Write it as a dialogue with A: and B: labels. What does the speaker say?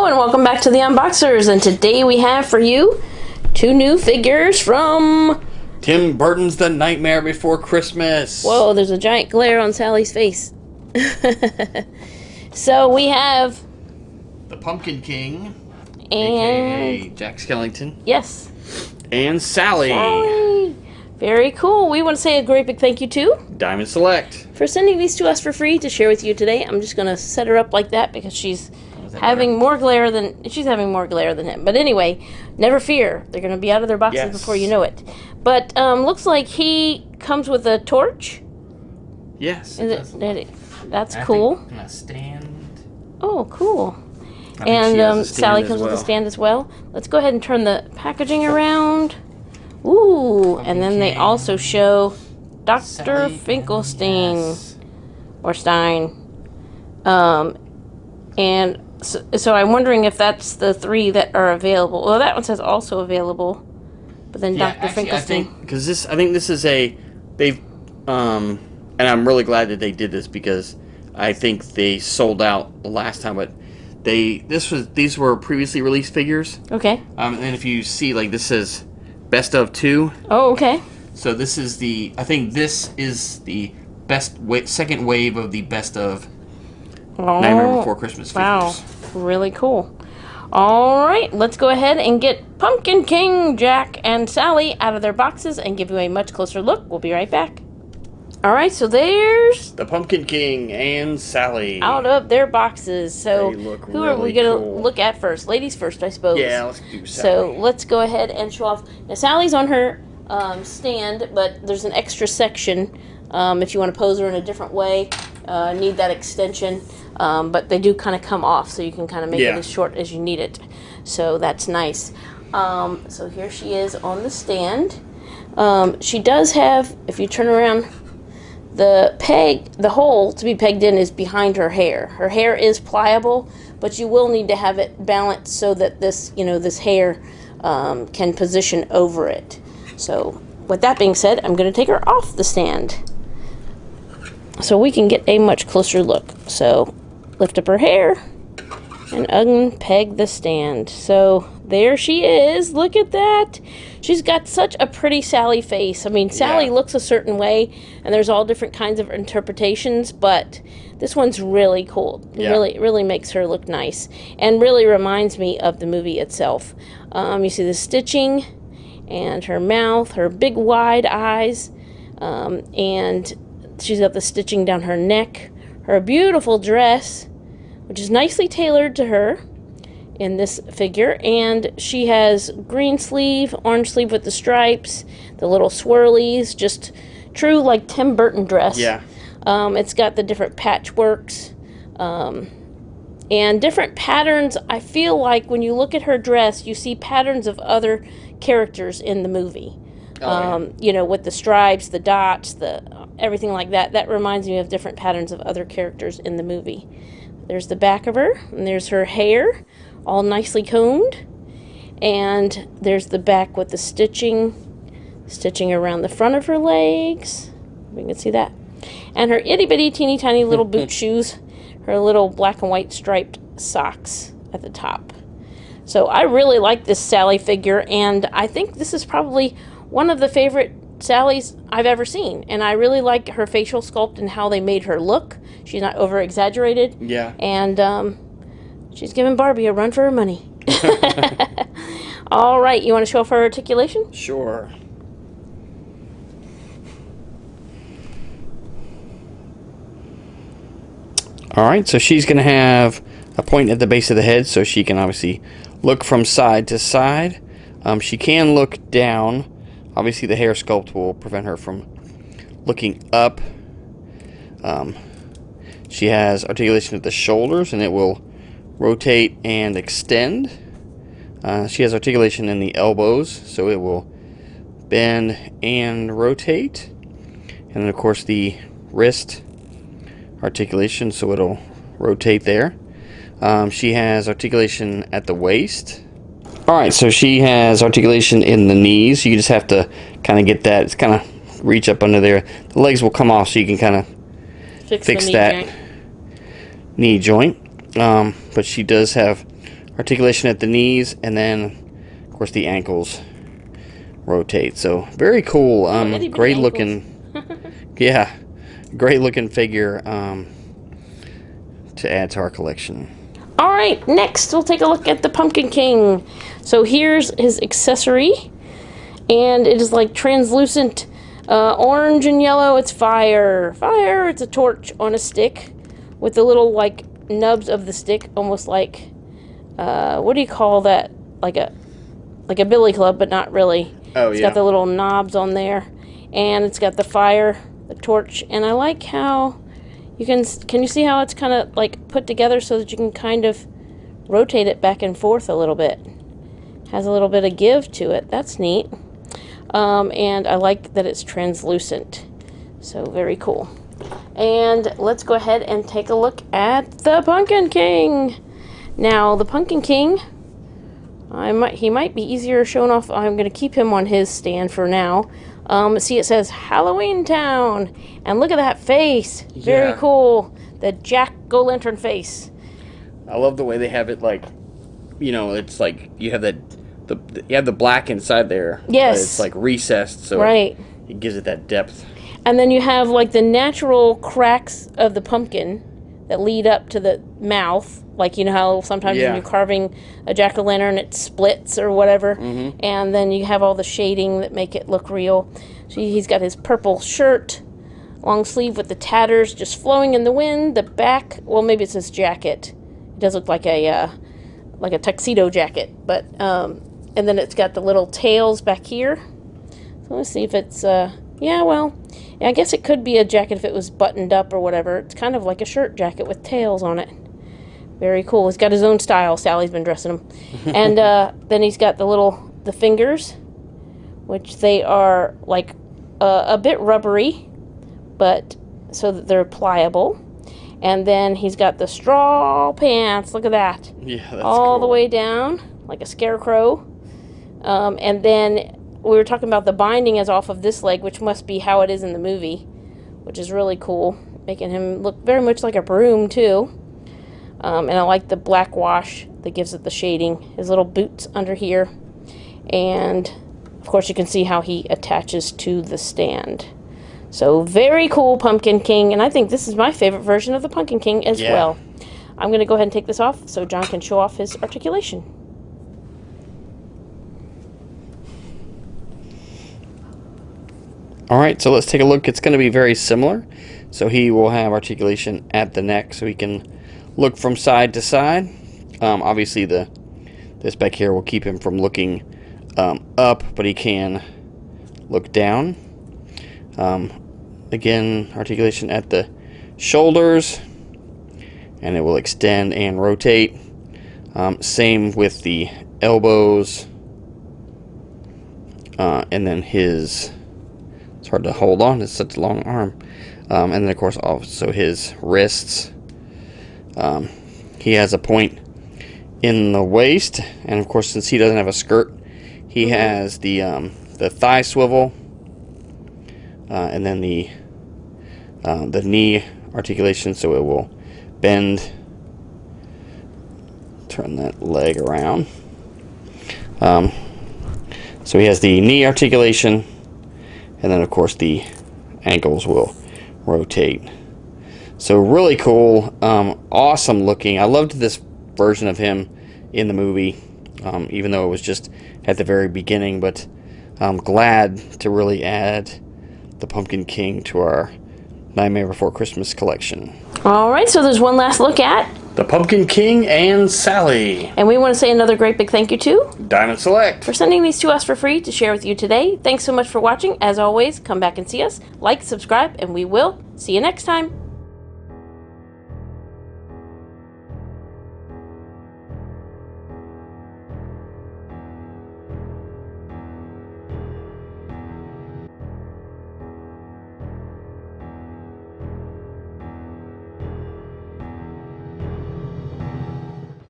A: Hello and welcome back to the Unboxers, and today we have for you 2 new figures from
B: Tim Burton's The Nightmare Before Christmas.
A: Whoa, there's a giant glare on Sally's face. So we have
B: the Pumpkin King,
A: and
B: aka Jack Skellington.
A: Yes.
B: And Sally.
A: Very cool. We want to say a great big thank you to
B: Diamond Select
A: for sending these to us for free to share with you today. I'm just going to set her up like that because she's having more glare than him. But anyway, never fear. They're going to be out of their boxes before you know it. But looks like he comes with a torch.
B: Yes.
A: That's cool.
B: And a stand.
A: Oh, cool. And Sally comes with a stand as well. Let's go ahead and turn the packaging around. Ooh, and then they also show Dr. Finkelstein.
B: Yes.
A: Or Stein. And so I'm wondering if that's the 3 that are available. Well, that one says also available. But then Dr. Finkelstein.
B: Because I think this is they've and I'm really glad that they did this because I think they sold out the last time, but these were previously released figures.
A: Okay.
B: And then if you see, like, this says Best of 2.
A: Oh, okay.
B: So this is I think this is the second wave of the Best of Nightmare Before Christmas figures.
A: Wow, really cool. All right, let's go ahead and get Pumpkin King, Jack, and Sally out of their boxes and give you a much closer look. We'll be right back. All right, so there's
B: the Pumpkin King and Sally
A: out of their boxes. So who are we going to look at first? Ladies first, I suppose.
B: Yeah, let's do Sally.
A: So let's go ahead and show off. Now, Sally's on her stand, but there's an extra section if you want to pose her in a different way. Need that extension, but they do kind of come off, so you can kind of make it as short as you need it. So that's nice. So here she is on the stand. She does have, if you turn around, the hole to be pegged in is behind her hair. Her hair is pliable, but you will need to have it balanced so that this hair can position over it. So with that being said, I'm going to take her off the stand so we can get a much closer look. So lift up her hair and unpeg the stand. So there she is. Look at that. She's got such a pretty Sally face. I mean, Sally looks a certain way, and there's all different kinds of interpretations, but this one's really cool. Yeah. Really makes her look nice, and really reminds me of the movie itself. You see the stitching, and her mouth, her big wide eyes, and she's got the stitching down her neck, her beautiful dress, which is nicely tailored to her in this figure, and she has green sleeve, orange sleeve with the stripes, the little swirlies, just true like Tim Burton dress. Yeah. It's got the different patchworks and different patterns. I feel like when you look at her dress, you see patterns of other characters in the movie. You know, with the stripes, the dots, everything like that. That reminds me of different patterns of other characters in the movie. There's the back of her, and there's her hair, all nicely combed. And there's the back with the stitching around the front of her legs. We can see that. And her itty-bitty, teeny-tiny little boot shoes, her little black and white striped socks at the top. So I really like this Sally figure, and I think this is probably one of the favorite Sallys I've ever seen. And I really like her facial sculpt and how they made her look. She's not over-exaggerated. Yeah. And she's giving Barbie a run for her money. All right, you want to show off her articulation?
B: Sure. All right, so she's going to have a point at the base of the head, so she can obviously look from side to side. She can look down. Obviously, the hair sculpt will prevent her from looking up. She has articulation at the shoulders, and it will rotate and extend. She has articulation in the elbows, so it will bend and rotate. And then, of course, the wrist articulation, so it'll rotate there. She has articulation at the waist. Alright, so she has articulation in the knees. You just have to kind of get that. It's kind of reach up under there. The legs will come off, so you can kind of fix that knee joint. But she does have articulation at the knees, and then, of course, the ankles rotate. So very cool. Great looking. Yeah, great looking figure to add to our collection.
A: All right, next we'll take a look at the Pumpkin King. So here's his accessory, and it is like translucent orange and yellow. It's fire. Fire. It's a torch on a stick with the little like nubs of the stick, almost like what do you call that? Like a billy club, but not really.
B: Oh,
A: it's got the little knobs on there, and it's got the fire, the torch, and I like how you can you see how it's kind of like put together so that you can kind of rotate it back and forth a little bit. Has a little bit of give to it. That's neat. And I like that it's translucent. So very cool. And let's go ahead and take a look at the Pumpkin King. Now the Pumpkin King, he might be easier shown off. I'm going to keep him on his stand for now. See, it says Halloween Town, and look at that face. Very cool. The jack-o'-lantern face.
B: I love the way they have it. Like, you know, it's like you have you have the black inside there.
A: Yes,
B: it's like recessed, so
A: right.
B: It gives it that depth.
A: And then you have like the natural cracks of the pumpkin that lead up to the mouth. Like, you know how sometimes when you're carving a jack-o'-lantern it splits or whatever. Mm-hmm. And then you have all the shading that make it look real. So he's got his purple shirt, long sleeve with the tatters just flowing in the wind. The back, well, maybe it's his jacket. It does look like a tuxedo jacket. But and then it's got the little tails back here. So let's see if it's I guess it could be a jacket if it was buttoned up or whatever. It's kind of like a shirt jacket with tails on it. Very cool. He's got his own style. Sally's been dressing him. And then he's got the fingers, which they are like a bit rubbery, but so that they're pliable. And then he's got the straw pants. Look at that.
B: Yeah, that's
A: all
B: cool.
A: The way down, like a scarecrow. And then we were talking about the binding is off of this leg, which must be how it is in the movie, which is really cool, making him look very much like a broom too. And I like the black wash that gives it the shading. His little boots under here, and of course you can see how he attaches to the stand. So very cool Pumpkin King, and I think this is my favorite version of the Pumpkin King as well. I'm going to go ahead and take this off so John can show off his articulation.
B: Alright, so let's take a look. It's going to be very similar. So he will have articulation at the neck, so he can look from side to side. Obviously, this back here will keep him from looking up, but he can look down. Again, articulation at the shoulders, and it will extend and rotate. Same with the elbows, and then his... It's hard to hold on, it's such a long arm. And then, of course, also his wrists. He has a point in the waist, and of course, since he doesn't have a skirt, he has the thigh swivel, and then the knee articulation, so it will bend. Turn that leg around. So he has the knee articulation, and then of course the ankles will rotate. So really cool, awesome looking. I loved this version of him in the movie, even though it was just at the very beginning, but I'm glad to really add the Pumpkin King to our Nightmare Before Christmas collection. Alright, so there's one last look at the Pumpkin King and Sally. And we want to say another great big thank you to Diamond Select for sending these to us for free to share with you today. Thanks so much for watching. As always, come back and see us, like, subscribe, and we will see you next time.